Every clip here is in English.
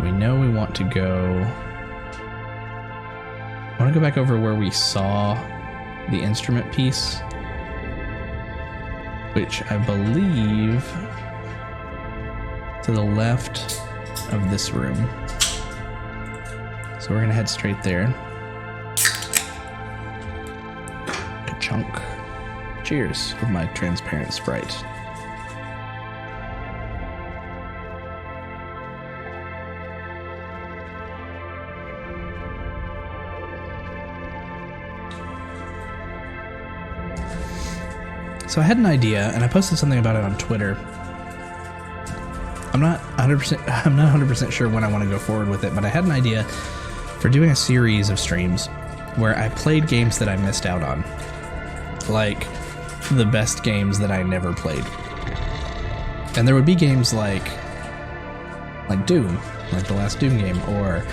We know we want to go... I want to go back over where we saw the instrument piece, which I believe to the left of this room. So we're gonna head straight there. Ka-chunk. Cheers with my transparent Sprite. So I had an idea, and I posted something about it on Twitter. I'm not 100% sure when I want to go forward with it, but I had an idea for doing a series of streams where I played games that I missed out on, like the best games that I never played. And there would be games like Doom, like the last Doom game, or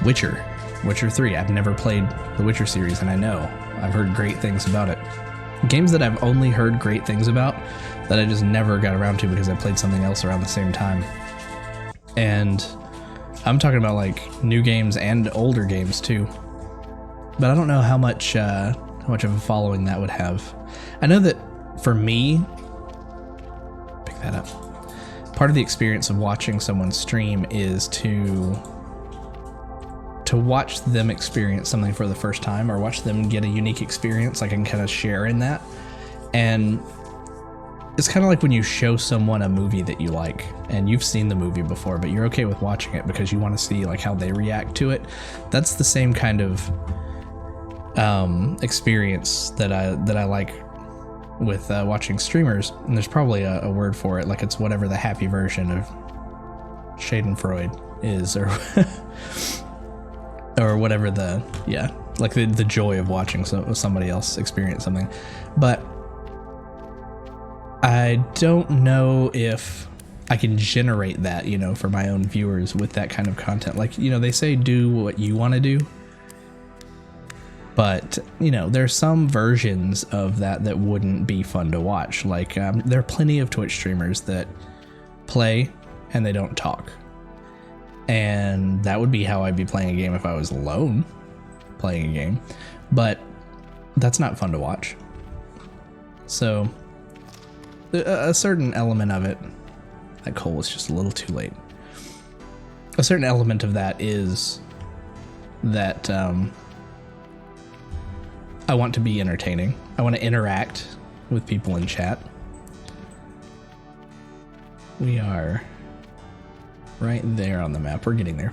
Witcher 3. I've never played the Witcher series, and I know I've heard great things about it. Games that I've only heard great things about that I just never got around to because I played something else around the same time. And I'm talking about like new games and older games too. But I don't know how much of a following that would have. I know that for me, pick that up. Part of the experience of watching someone stream is to watch them experience something for the first time, or watch them get a unique experience. I can kind of share in that. And it's kind of like when you show someone a movie that you like and you've seen the movie before, but you're okay with watching it because you want to see like how they react to it. That's the same kind of experience that I like with watching streamers. And there's probably a word for it, like it's whatever the happy version of Schadenfreude is, or or whatever like the joy of watching somebody else experience something. But I don't know if I can generate that, for my own viewers with that kind of content. Like, they say do what you want to do, but there's some versions of that wouldn't be fun to watch. Like there are plenty of Twitch streamers that play and they don't talk. And that would be how I'd be playing a game if I was alone playing a game. But that's not fun to watch. So a certain element of it, that coal was just a little too late. A certain element of that is that I want to be entertaining. I want to interact with people in chat. We are right there on the map. We're getting there.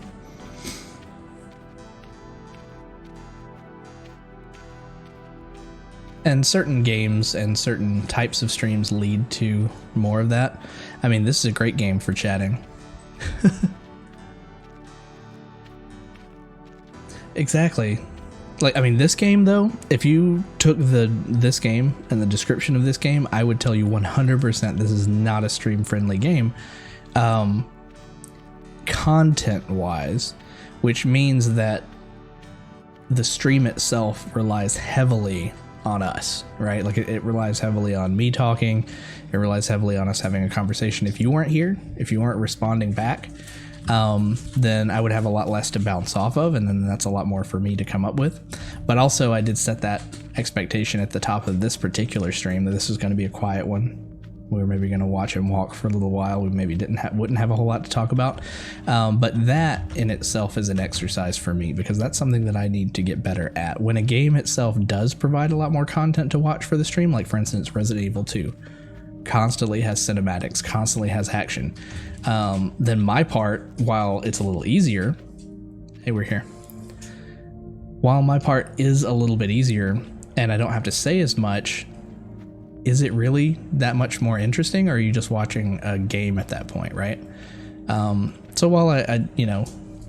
And certain games and certain types of streams lead to more of that. I mean, this is a great game for chatting. Exactly. Like, I mean, this game though, if you took this game and the description of this game, I would tell you 100% this is not a stream friendly game. Content wise, which means that the stream itself relies heavily on us, right? Like it relies heavily on me talking. It relies heavily on us having a conversation. If you weren't here, if you weren't responding back, then I would have a lot less to bounce off of, and then that's a lot more for me to come up with. But also I did set that expectation at the top of this particular stream that this was going to be a quiet one. We were maybe going to watch and walk for a little while. We maybe wouldn't have a whole lot to talk about. But that in itself is an exercise for me, because that's something that I need to get better at. When a game itself does provide a lot more content to watch for the stream, like for instance, Resident Evil 2 constantly has cinematics, constantly has action. Then my part, while it's a little easier, hey, we're here. While my part is a little bit easier and I don't have to say as much, is it really that much more interesting, or are you just watching a game at that point, right? So while I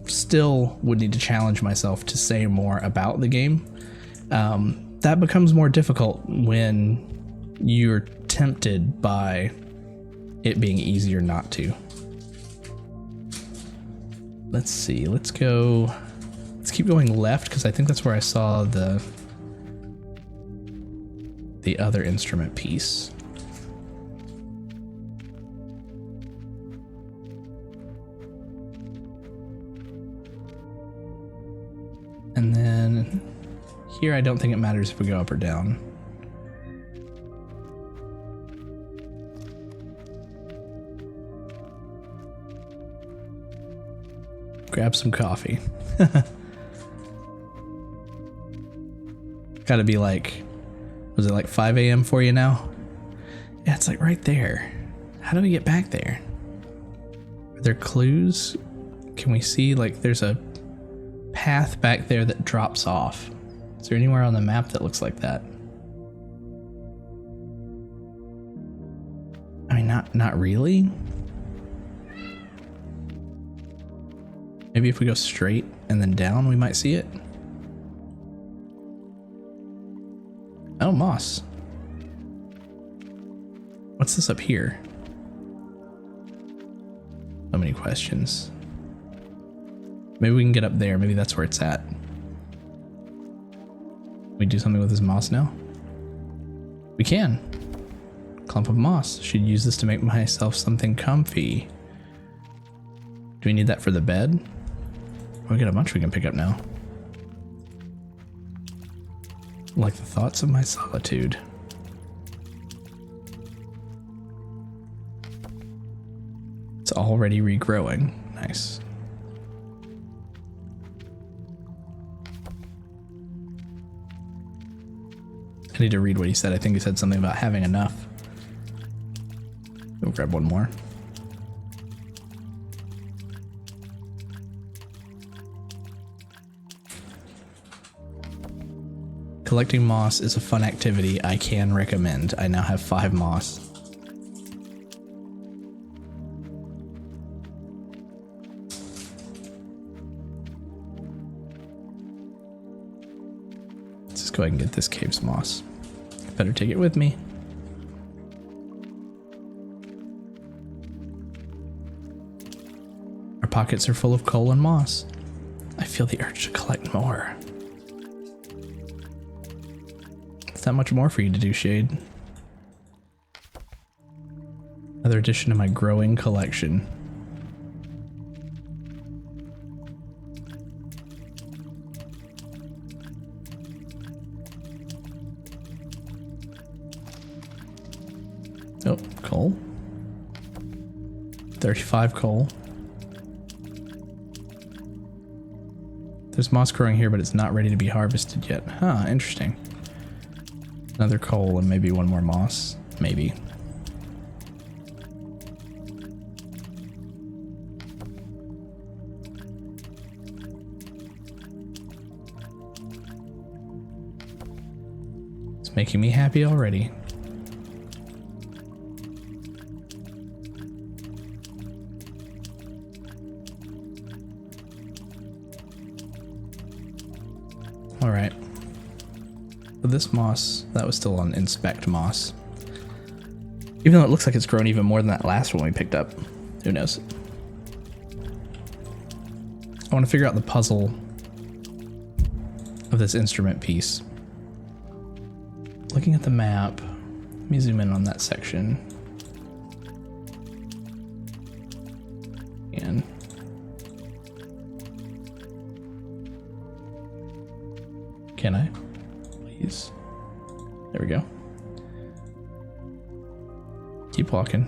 still would need to challenge myself to say more about the game, that becomes more difficult when you're tempted by it being easier not to. Let's see, let's keep going left, because I think that's where I saw the other instrument piece. And then here, I don't think it matters if we go up or down. Grab some coffee. Gotta be like, was it like 5 a.m. for you now? Yeah, it's like right there. How do we get back there? Are there clues? Can we see, like, there's a path back there that drops off? Is there anywhere on the map that looks like that? I mean, not really. Maybe if we go straight and then down, we might see it. Oh, moss. What's this up here? So many questions. Maybe we can get up there. Maybe that's where it's at. We do something with this moss now? We can. Clump of moss. Should use this to make myself something comfy. Do we need that for the bed? Oh, we got a bunch we can pick up now. Like the thoughts of my solitude. It's already regrowing. Nice. I need to read what he said. I think he said something about having enough. We'll grab one more. Collecting moss is a fun activity I can recommend. I now have 5 moss. Let's just go ahead and get this cave's moss. Better take it with me. Our pockets are full of coal and moss. I feel the urge to collect more. Not much more for you to do, Shade. Another addition to my growing collection. Oh, coal. 35 coal. There's moss growing here, but it's not ready to be harvested yet. Huh, interesting. Another coal and maybe one more moss. Maybe. It's making me happy already. All right. This moss, that was still on inspect moss. Even though it looks like it's grown even more than that last one we picked up. Who knows? I want to figure out the puzzle of this instrument piece. Looking at the map, let me zoom in on that section. And can I? Please. There we go. Keep walking.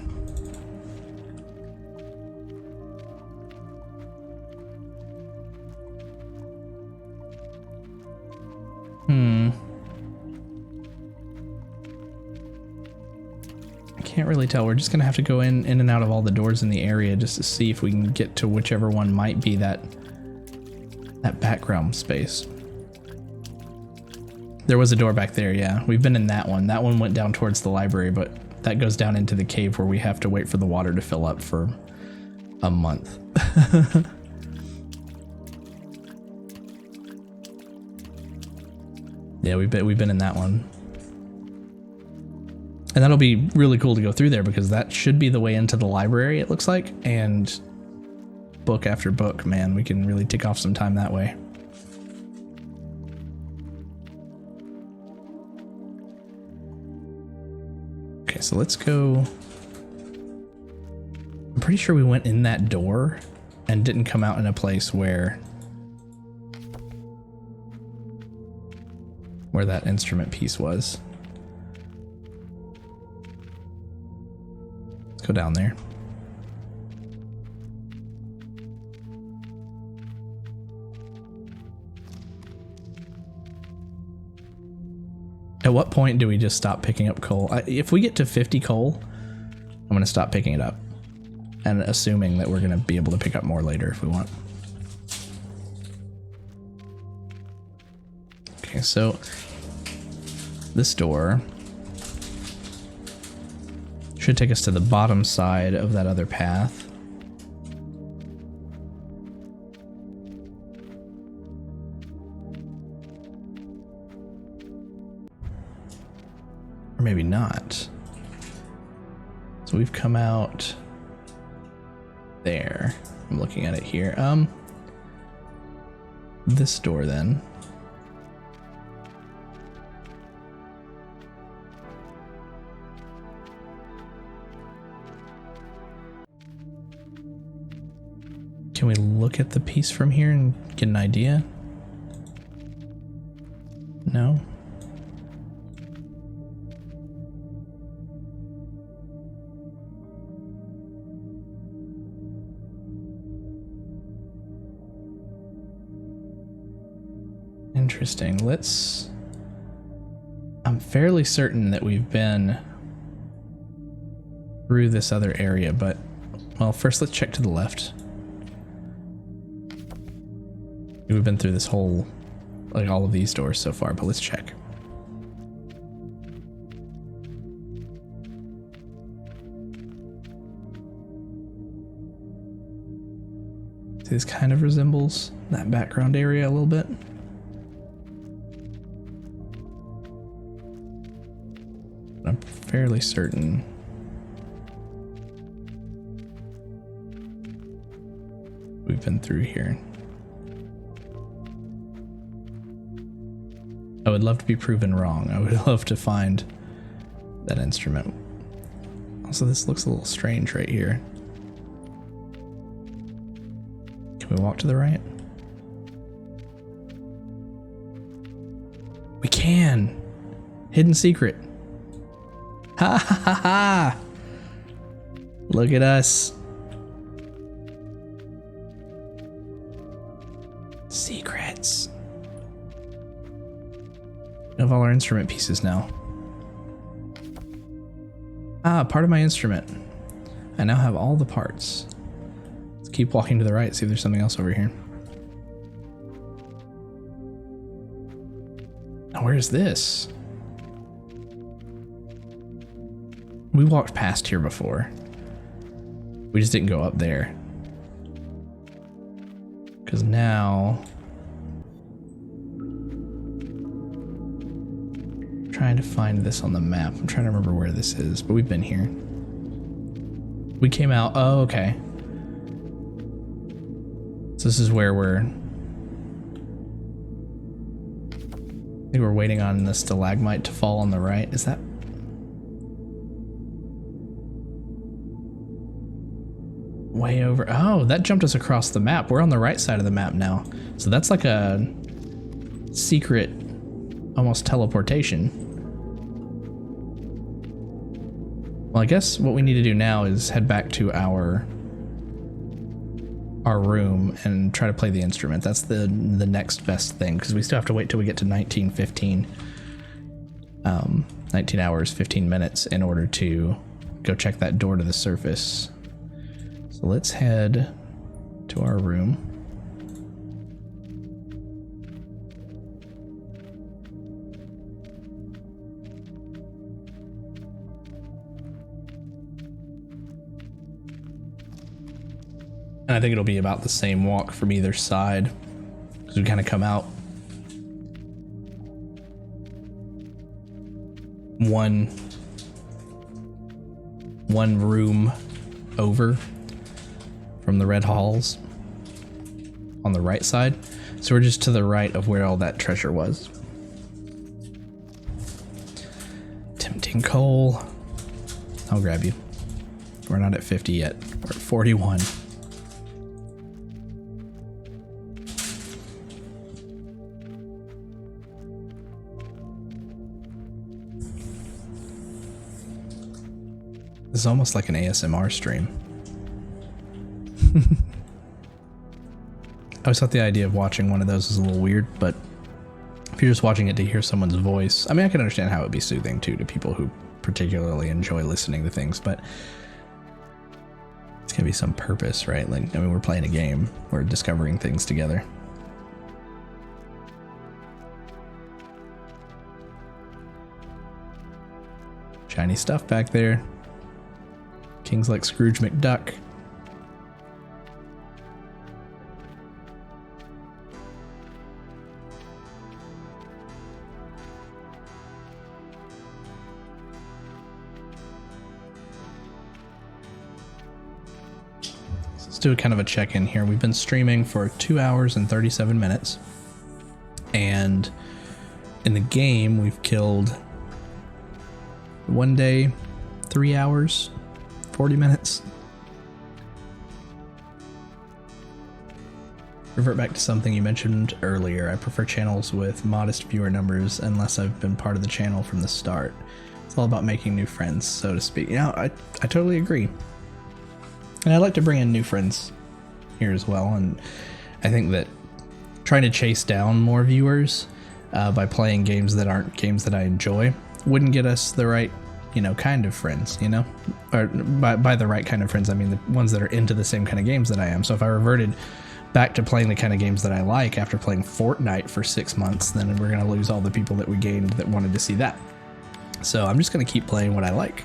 I can't really tell. We're just gonna have to go in and out of all the doors in the area just to see if we can get to whichever one might be that background space. There was a door back there, yeah. We've been in that one. That one went down towards the library, but that goes down into the cave where we have to wait for the water to fill up for a month. Yeah, we've been in that one. And that'll be really cool to go through there because that should be the way into the library, it looks like. And book after book, man, we can really tick off some time that way. Okay, so let's go. I'm pretty sure we went in that door and didn't come out in a place where where that instrument piece was. Let's go down there. At what point do we just stop picking up coal? If we get to 50 coal, I'm going to stop picking it up. And assuming that we're going to be able to pick up more later if we want. Okay, so this door should take us to the bottom side of that other path. Or maybe not. So we've come out there. I'm looking at it here. This door then. Can we look at the piece from here and get an idea? No? Interesting. I'm fairly certain that we've been through this other area, but, well, first let's check to the left. We've been through this whole, like all of these doors so far, but let's check. See, this kind of resembles that background area a little bit. I'm fairly certain we've been through here. I would love to be proven wrong. I would love to find that instrument. Also, this looks a little strange right here. Can we walk to the right? We can! Hidden secret. Ha ha ha ha! Look at us. Secrets. We have all our instrument pieces now. Ah, part of my instrument. I now have all the parts. Let's keep walking to the right, see if there's something else over here. Now, where is this? We walked past here before. We just didn't go up there. Because now... I'm trying to find this on the map. I'm trying to remember where this is, but we've been here. We came out... Oh, okay. So this is where we're... I think we're waiting on the stalagmite to fall on the right. Is that... way over? Oh, that jumped us across the map. We're on the right side of the map now. So that's like a secret, almost teleportation. Well, I guess what we need to do now is head back to our room and try to play the instrument. That's the next best thing, because we still have to wait till we get to 1915. 19 hours, 15 minutes in order to go check that door to the surface. So let's head to our room. And I think it'll be about the same walk from either side, because we kind of come out one room over from the red halls on the right side. So we're just to the right of where all that treasure was. Tempting coal. I'll grab you. We're not at 50 yet. We're at 41. This is almost like an ASMR stream. I always thought the idea of watching one of those is a little weird, but if you're just watching it to hear someone's voice, I mean, I can understand how it would be soothing too to people who particularly enjoy listening to things, but it's gonna be some purpose, right? Like, I mean, we're playing a game, we're discovering things together. Shiny stuff back there. King's like Scrooge McDuck. Let's do a kind of a check-in here. We've been streaming for 2 hours and 37 minutes. And in the game, we've killed 1 day, 3 hours, 40 minutes. Revert back to something you mentioned earlier. I prefer channels with modest viewer numbers unless I've been part of the channel from the start. It's all about making new friends, so to speak. Yeah, I totally agree. And I like to bring in new friends here as well. And I think that trying to chase down more viewers by playing games that aren't games that I enjoy wouldn't get us the right, you know, kind of friends, you know? Or by the right kind of friends, I mean the ones that are into the same kind of games that I am. So if I reverted back to playing the kind of games that I like after playing Fortnite for 6 months, then we're going to lose all the people that we gained that wanted to see that. So I'm just going to keep playing what I like.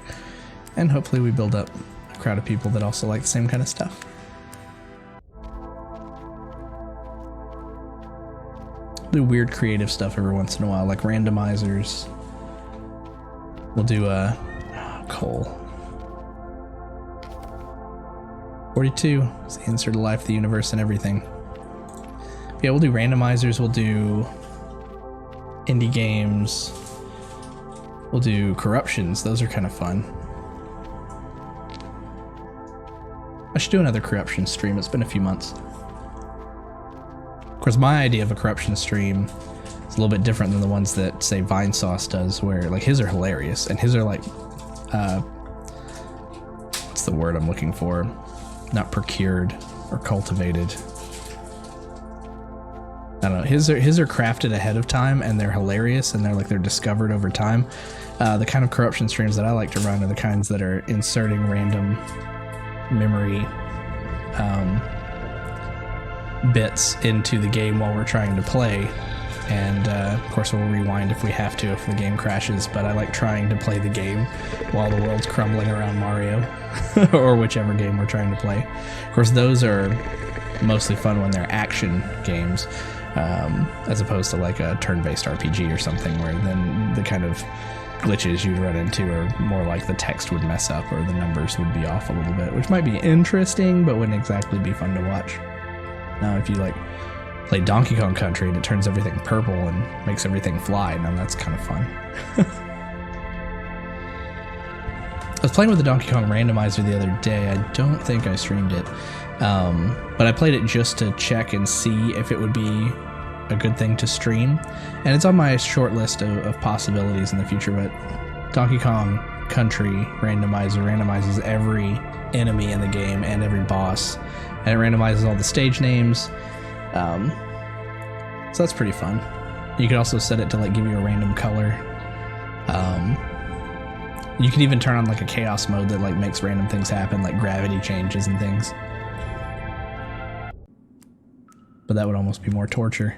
And hopefully we build up a crowd of people that also like the same kind of stuff. Do weird creative stuff every once in a while, like randomizers. We'll do coal. 42 is the answer to life, the universe, and everything. Yeah, we'll do randomizers. We'll do indie games. We'll do corruptions. Those are kind of fun. I should do another corruption stream. It's been a few months. Of course, my idea of a corruption stream is a little bit different than the ones that, say, Vinesauce does, where, like, his are hilarious, and his are, like, what's the word I'm looking for? Not procured or cultivated. I don't know. His are crafted ahead of time, and they're hilarious, and they're discovered over time. The kind of corruption streams that I like to run are the kinds that are inserting random memory bits into the game while we're trying to play, and of course we'll rewind if we have to if the game crashes, but I like trying to play the game while the world's crumbling around Mario or whichever game we're trying to play. Of course, those are mostly fun when they're action games, as opposed to like a turn-based RPG or something where then the kind of glitches you'd run into are more like the text would mess up or the numbers would be off a little bit, which might be interesting but wouldn't exactly be fun to watch. Now if you like play Donkey Kong Country and it turns everything purple and makes everything fly, now that's kind of fun. I was playing with the Donkey Kong randomizer the other day. I don't think I streamed it, but I played it just to check and see if it would be a good thing to stream, and it's on my short list of possibilities in the future. But Donkey Kong Country randomizer randomizes every enemy in the game and every boss, and it randomizes all the stage names, so that's pretty fun. You can also set it to like give you a random color. You can even turn on like a chaos mode that like makes random things happen, like gravity changes and things, but that would almost be more torture.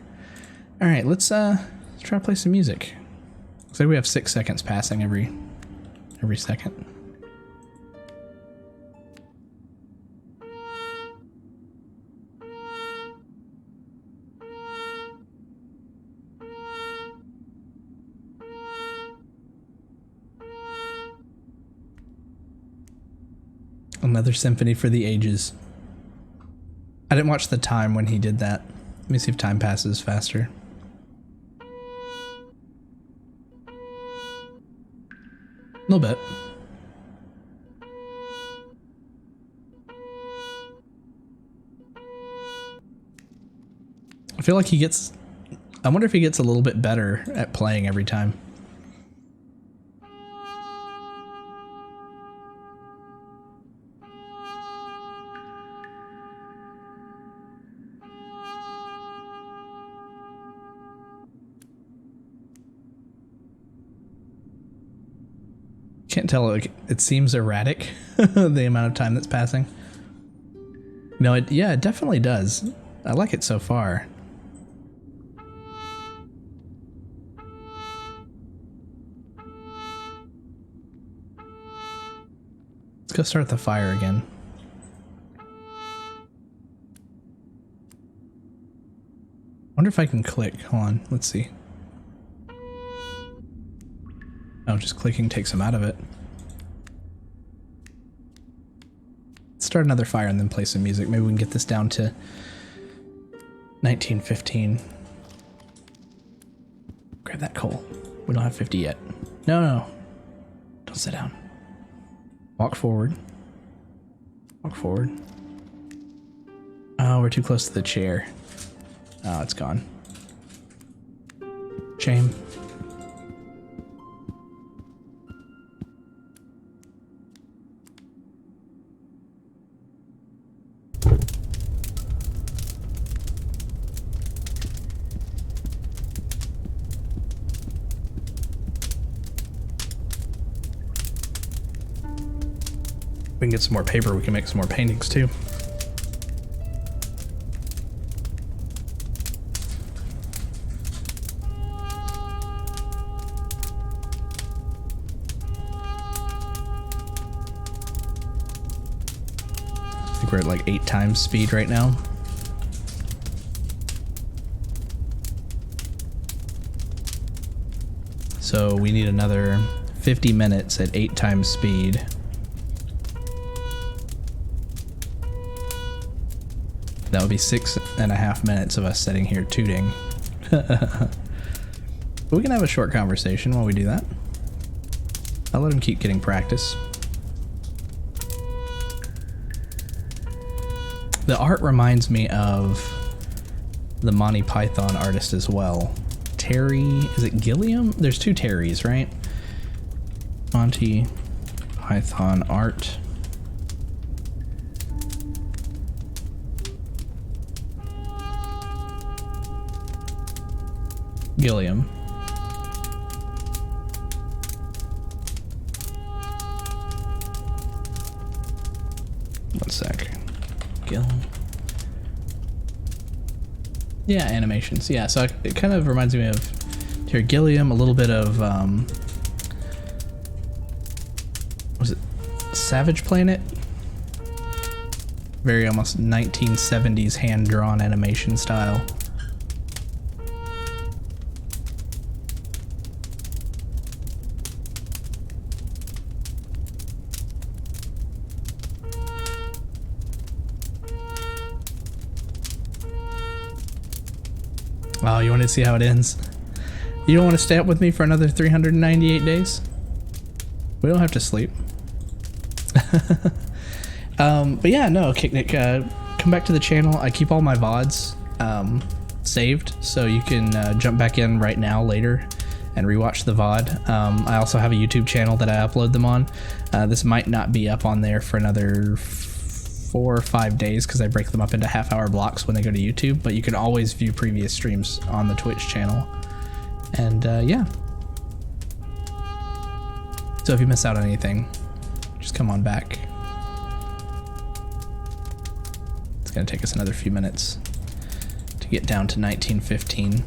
All right, let's try to play some music. Looks like we have 6 seconds passing every second. Another symphony for the ages. I didn't watch the time when he did that. Let me see if time passes faster. A little bit. I feel like he gets... I wonder if he gets a little bit better at playing every time. Can't tell, it seems erratic, the amount of time that's passing. No, yeah, it definitely does. I like it so far. Let's go start the fire again. Wonder if I can click. Hold on, let's see. Oh, just clicking takes them out of it. Let's start another fire and then play some music. Maybe we can get this down to 1915. Grab that coal. We don't have 50 yet. No, no. Don't sit down. Walk forward. Walk forward. Oh, we're too close to the chair. Oh, it's gone. Shame. We can get some more paper, we can make some more paintings too. I think we're at like 8 times speed right now. So we need another 50 minutes at 8 times speed. That would be 6.5 minutes of us sitting here tooting. But we can have a short conversation while we do that. I'll let him keep getting practice. The art reminds me of the Monty Python artist as well. Terry, is it Gilliam? There's 2 Terrys, right? Monty Python art. Gilliam. One sec. Gil. Yeah, animations. Yeah, so it kind of reminds me of Terry Gilliam, a little bit of, was it Savage Planet? Very almost 1970s hand-drawn animation style. Oh, you want to see how it ends? You don't want to stay up with me for another 398 days? We don't have to sleep. But yeah, no, Kicknick, come back to the channel. I keep all my VODs saved, so you can jump back in right now later and rewatch the VOD. I also have a YouTube channel that I upload them on. This might not be up on there for another 4 or 5 days because I break them up into half-hour blocks when they go to YouTube, but you can always view previous streams on the Twitch channel. And yeah. So if you miss out on anything, just come on back. It's gonna take us another few minutes to get down to 1915. In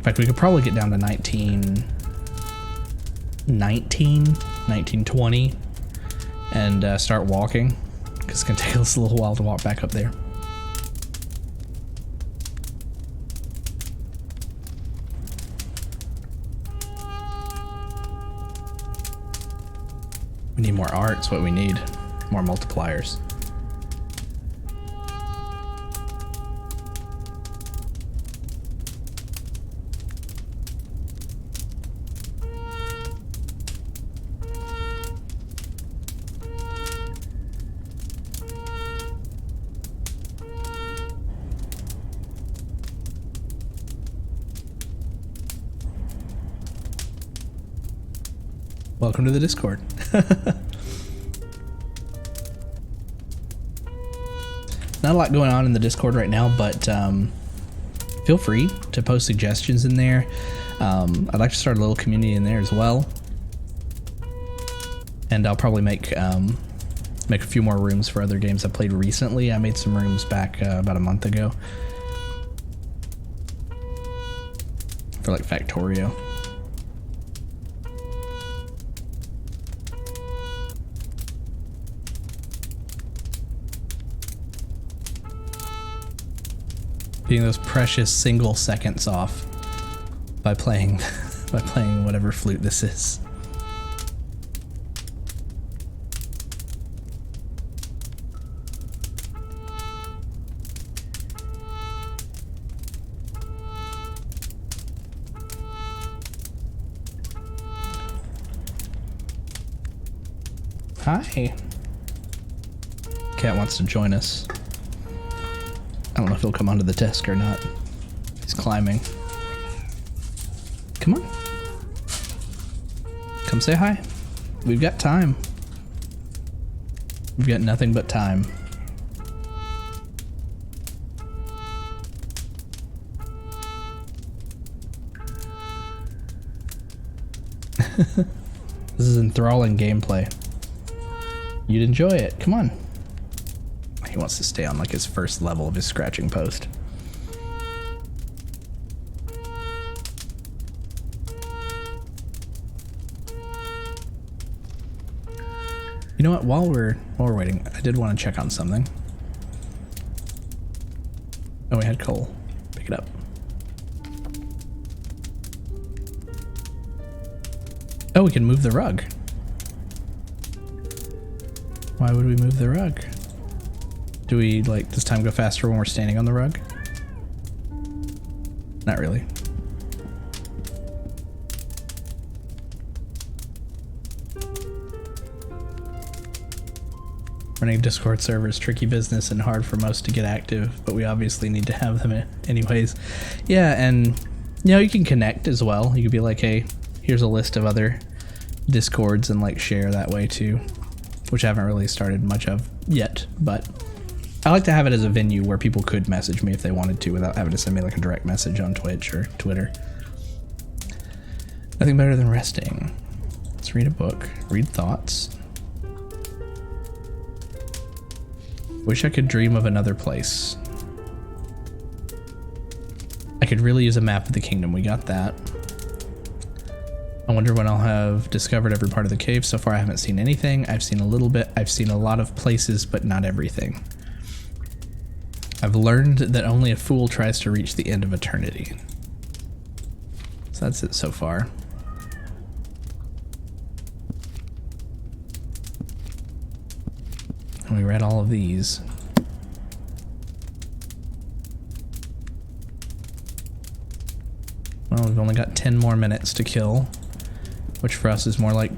fact, we could probably get down to 1920 and start walking. It's gonna take us a little while to walk back up there. We need more art, it's what we need. More multipliers. Welcome to the Discord. Not a lot going on in the Discord right now, but feel free to post suggestions in there. I'd like to start a little community in there as well. And I'll probably make a few more rooms for other games I played recently. I made some rooms back about a month ago for like Factorio. Getting those precious single seconds off by playing by playing whatever flute this is. Hi. Cat wants to join us. I don't know if he'll come onto the desk or not. He's climbing. Come on. Come say hi. We've got time. We've got nothing but time. This is enthralling gameplay. You'd enjoy it. Come on. He wants to stay on like his first level of his scratching post. You know what? While we're waiting, I did want to check on something. Oh, we had coal. Pick it up. Oh, we can move the rug. Why would we move the rug? Do we, like, does time go faster when we're standing on the rug? Not really. Running Discord servers, tricky business and hard for most to get active, but we obviously need to have them anyways. Yeah, and, you know, you can connect as well. You could be like, hey, here's a list of other Discords and, like, share that way too, which I haven't really started much of yet, but I like to have it as a venue where people could message me if they wanted to without having to send me like a direct message on Twitch or Twitter. Nothing better than resting. Let's read a book, read thoughts. Wish I could dream of another place. I could really use a map of the kingdom. We got that. I wonder when I'll have discovered every part of the cave. So far I haven't seen anything. I've seen a little bit. I've seen a lot of places, but not everything. I've learned that only a fool tries to reach the end of eternity. So that's it so far. And we read all of these. Well, we've only got 10 more minutes to kill, which for us is more like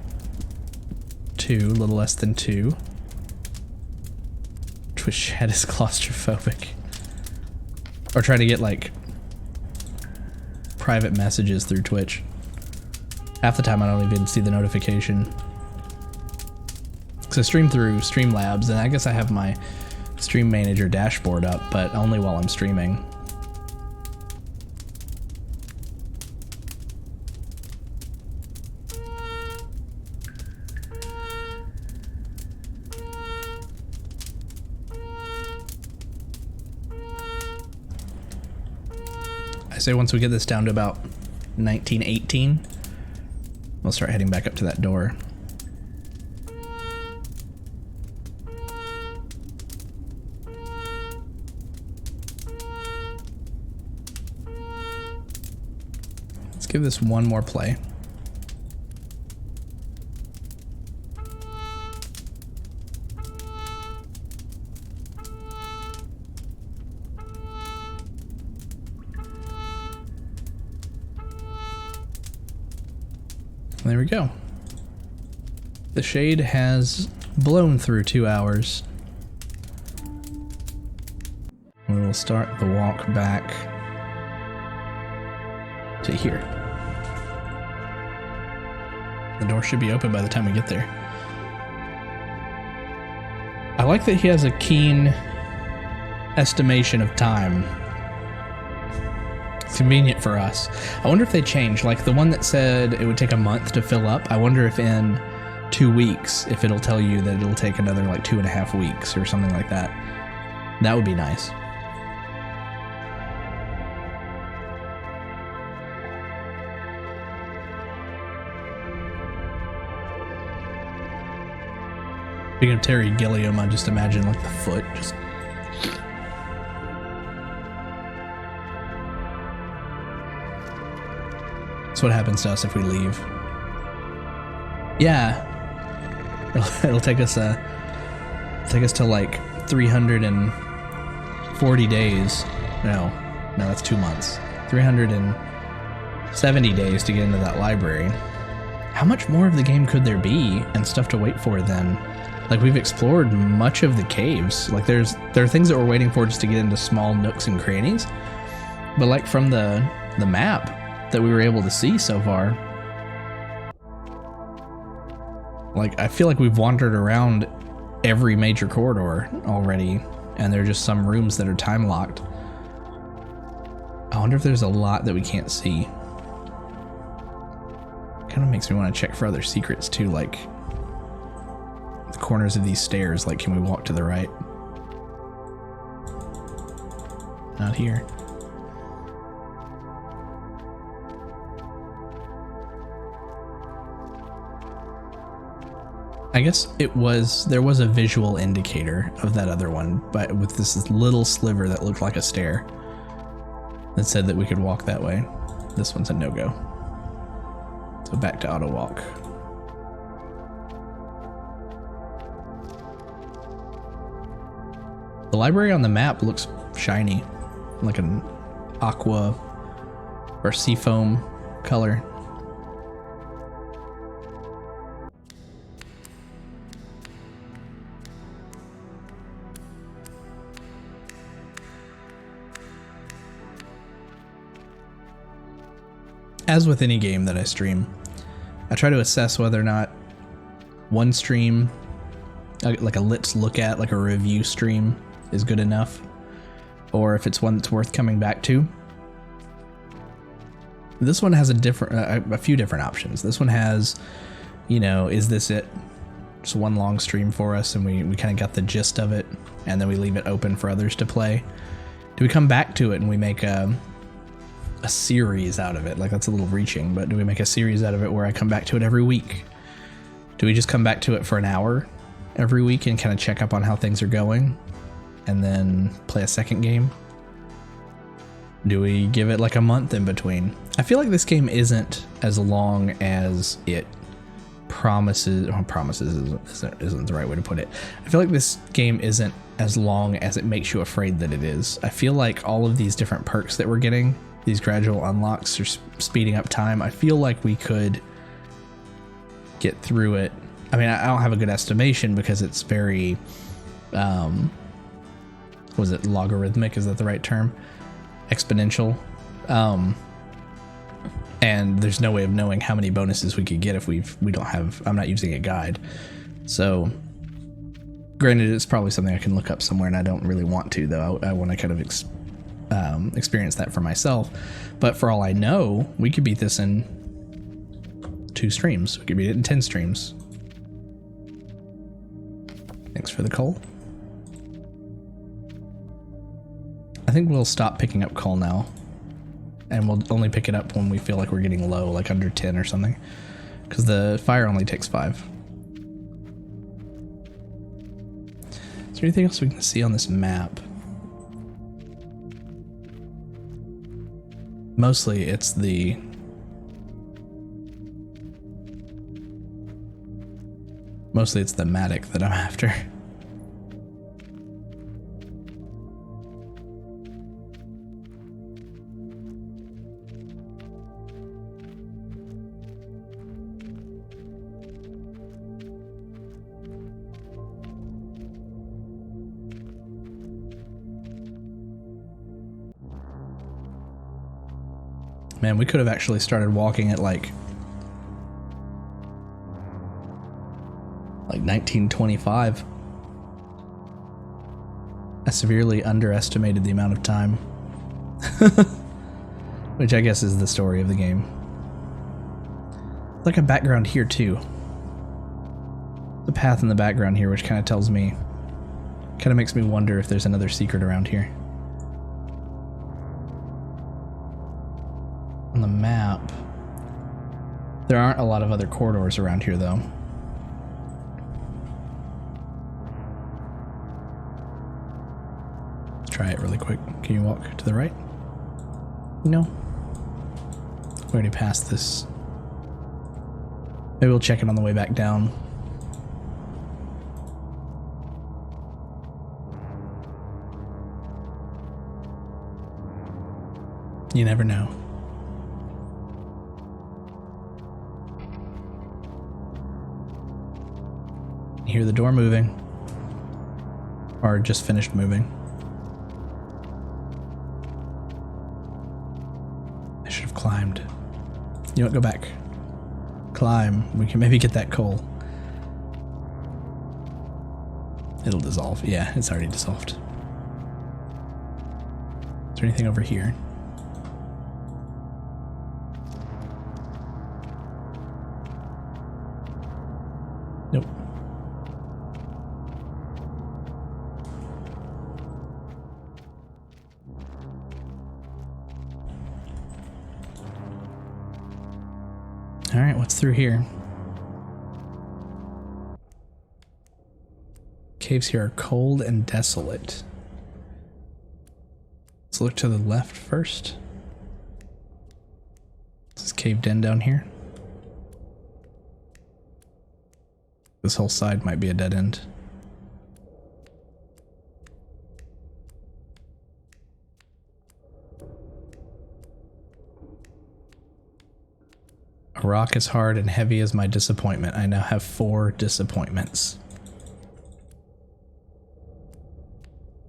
2, a little less than 2. Twitch chat is claustrophobic. Or trying to get like private messages through Twitch. Half the time I don't even see the notification. Because I stream through Streamlabs, and I guess I have my Stream Manager dashboard up, but only while I'm streaming. I say once we get this down to about 1918, we'll start heading back up to that door. Let's give this one more play. There we go. The shade has blown through 2 hours. We will start the walk back to here. The door should be open by the time we get there. I like that he has a keen estimation of time. It's convenient for us. I wonder if they change, like the one that said it would take a month to fill up. I wonder if in 2 weeks if it'll tell you that it'll take another like 2.5 weeks or something like that. That would be nice. Speaking of Terry Gilliam, I just imagine like the foot just. That's what happens to us if we leave. Yeah, it'll take us to like 340 days. No, that's 2 months. 370 days to get into that library. How much more of the game could there be and stuff to wait for then? Like, we've explored much of the caves. Like, there are things that we're waiting for just to get into small nooks and crannies. But like from the map that we were able to see so far, like, I feel like we've wandered around every major corridor already, and there are just some rooms that are time locked. I wonder if there's a lot that we can't see. Kind of makes me want to check for other secrets too, like the corners of these stairs. Like, can we walk to the right? Not here. I guess there was a visual indicator of that other one, but with this little sliver that looked like a stair that said that we could walk that way. This one's a no-go. So back to auto walk. The library on the map looks shiny, like an aqua or seafoam color. As with any game that I stream, I try to assess whether or not one stream, like a let's look at, like a review stream, is good enough, or if it's one that's worth coming back to. This one has a few different options. This one has, is this it? Just one long stream for us, and we kind of got the gist of it, and then we leave it open for others to play. Do we come back to it and we make a series out of it? Like, that's a little reaching, but do we make a series out of it where I come back to it every week? Do we just come back to it for an hour every week and kind of check up on how things are going and then play a second game? Do we give it like a month in between? I feel like this game isn't as long as it promises. Well, promises isn't the right way to put it. I feel like this game isn't as long as it makes you afraid that it is. I feel like all of these different perks that we're getting, these gradual unlocks are speeding up time. I feel like we could get through it. I mean, I don't have a good estimation because it's very, was it logarithmic? Is that the right term? Exponential. And there's no way of knowing how many bonuses we could get if we don't have, I'm not using a guide. So granted, it's probably something I can look up somewhere, and I don't really want to, though. I want to kind of experience that for myself. But for all I know, we could beat this in 2 streams. We could beat it in 10 streams. Thanks for the coal. I think we'll stop picking up coal now, and we'll only pick it up when we feel like we're getting low, like under 10 or something, because the fire only takes 5. Is there anything else we can see on this map? Mostly it's the Matic that I'm after. Man, we could have actually started walking at like 1925. I severely underestimated the amount of time. Which I guess is the story of the game. Like a background here too. The path in the background here, which kind of tells me, kind of makes me wonder if there's another secret around here. On the map, there aren't a lot of other corridors around here, though. Let's try it really quick. Can you walk to the right? No. We already passed this. Maybe we'll check it on the way back down. You never know. You hear the door moving. Or just finished moving. I should have climbed. You know what? Go back. Climb. We can maybe get that coal. It'll dissolve. Yeah, it's already dissolved. Is there anything over here? Nope. All right, what's through here? Caves here are cold and desolate. Let's look to the left first. This is caved in down here. This whole side might be a dead end. A rock as hard and heavy as my disappointment. I now have 4 disappointments.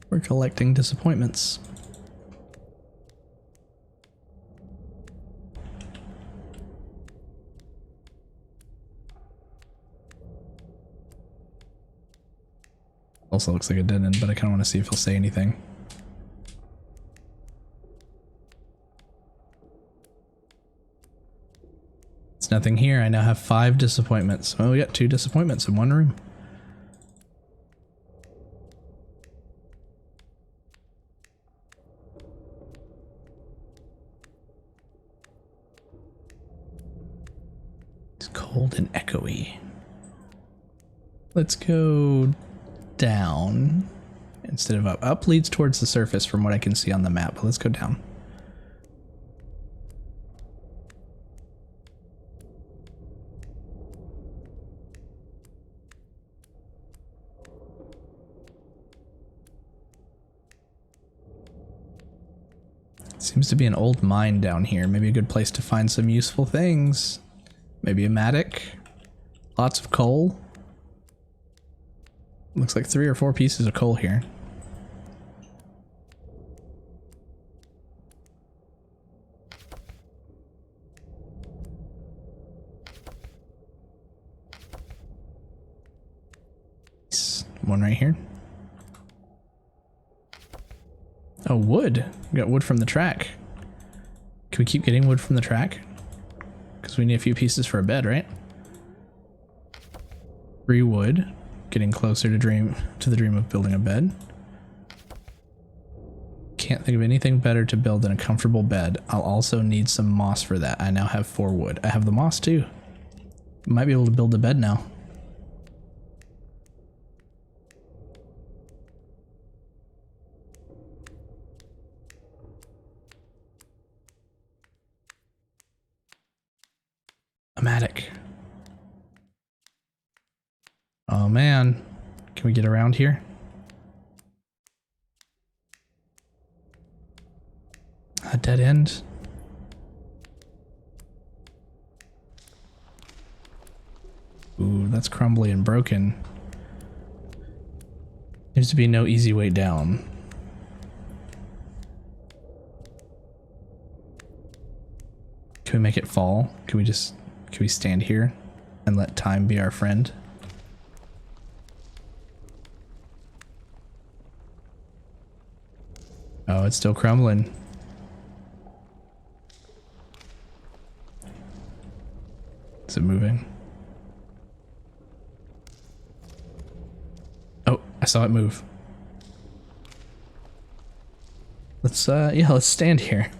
We're collecting disappointments. Also looks like a dead end, but I kind of want to see if he'll say anything. It's nothing here. I now have 5 disappointments. Oh, we got 2 disappointments in one room. It's cold and echoey. Let's go down instead of up. Up leads towards the surface from what I can see on the map, but let's go down. Seems to be an old mine down here. Maybe a good place to find some useful things. Maybe a mattock. Lots of coal. Looks like 3 or 4 pieces of coal here. One right here. Oh, wood. We got wood from the track. Can we keep getting wood from the track? Because we need a few pieces for a bed, right? 3 wood. Getting closer to the dream of building a bed. Can't think of anything better to build than a comfortable bed. I'll also need some moss for that. I now have 4 wood. I have the moss too. Might be able to build a bed now. A mattock. Oh man, can we get around here? A dead end. Ooh, that's crumbly and broken. Seems to be no easy way down. Can we make it fall? Can we stand here and let time be our friend? Oh, it's still crumbling. Is it moving? saw it move. Let's let's stand here.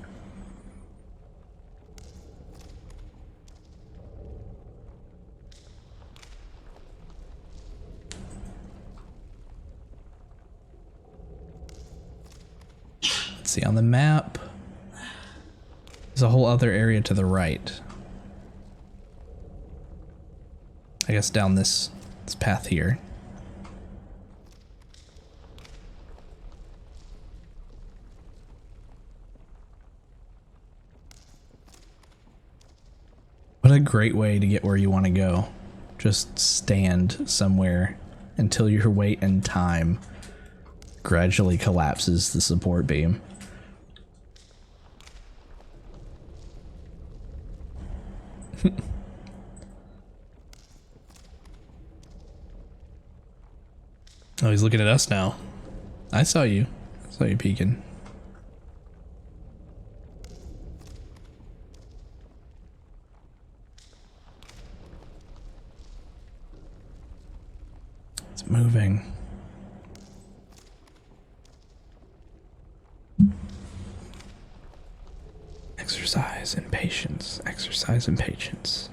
Let's see on the map. There's a whole other area to the right. I guess down this path here. What a great way to get where you want to go. Just stand somewhere until your weight and time gradually collapses the support beam. Oh, he's looking at us now. I saw you. I saw you peeking. It's moving. Exercise and patience. Exercise and patience.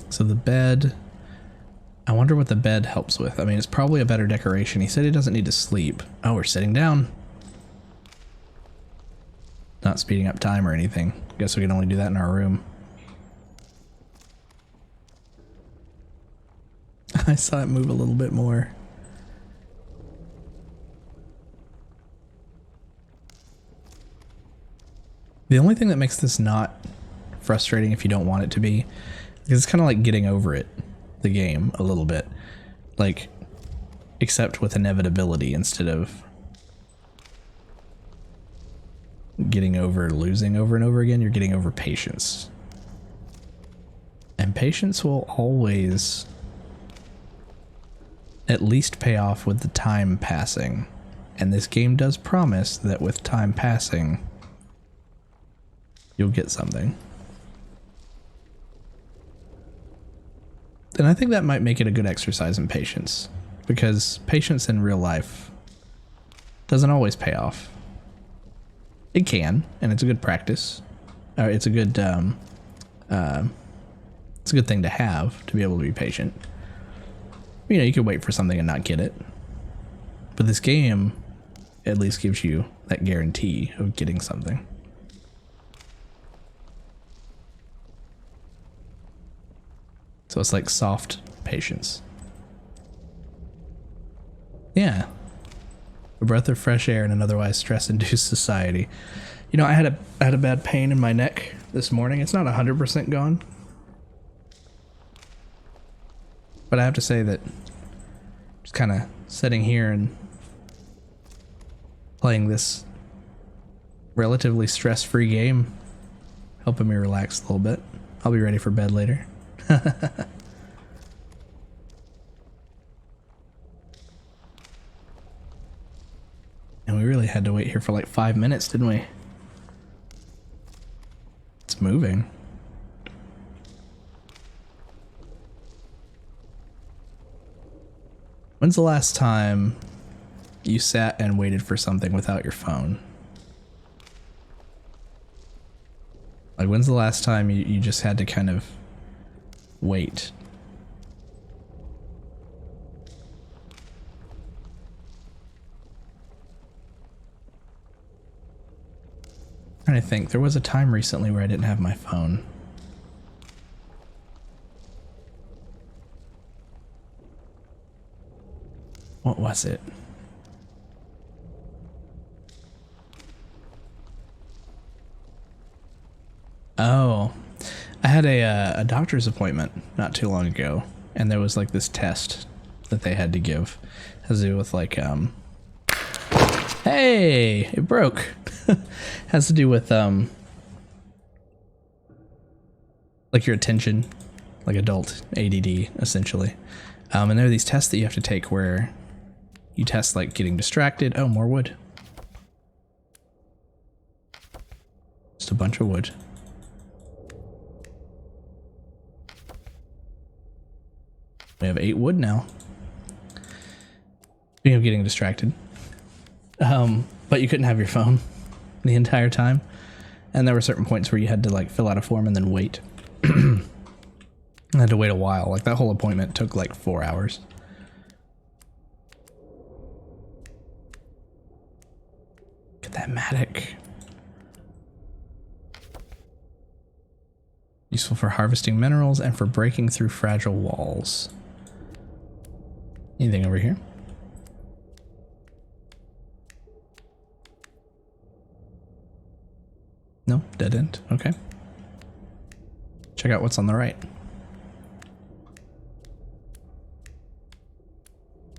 So the bed, I wonder what the bed helps with. I mean, it's probably a better decoration. He said he doesn't need to sleep. Oh, we're sitting down. Not speeding up time or anything. Guess we can only do that in our room. I saw it move a little bit more. The only thing that makes this not frustrating if you don't want it to be, because it's kind of like getting over it, the game, a little bit. Like, except with inevitability instead of getting over losing over and over again, you're getting over patience. And patience will always at least pay off with the time passing. And this game does promise that with time passing, you'll get something. And I think that might make it a good exercise in patience, because patience in real life doesn't always pay off. It can, and it's a good practice. It's a good thing to have, to be able to be patient. You know, you could wait for something and not get it, but this game at least gives you that guarantee of getting something. So it's like soft patience. Yeah. A breath of fresh air in an otherwise stress-induced society. You know, I had a bad pain in my neck this morning. It's not 100% gone. But I have to say that just kind of sitting here and playing this relatively stress-free game, helping me relax a little bit. I'll be ready for bed later. And we really had to wait here for like 5 minutes, didn't we? It's moving. When's the last time you sat and waited for something without your phone? Like, when's the last time you just had to kind of wait? I'm trying to think. There was a time recently where I didn't have my phone. What was it? Oh, I had a doctor's appointment not too long ago, and there was like this test that they had to give. It has to do with like, hey, it broke. Has to do with like your attention, like adult ADD essentially. And there are these tests that you have to take where You test like getting distracted. Oh, more wood. Just a bunch of wood. We have 8 wood now. Speaking of getting distracted. But you couldn't have your phone the entire time. And there were certain points where you had to like fill out a form and then wait. I had to wait a while. Like that whole appointment took like 4 hours. Get that mattock. Useful for harvesting minerals and for breaking through fragile walls. Anything over here? No, dead end. Okay. Check out what's on the right.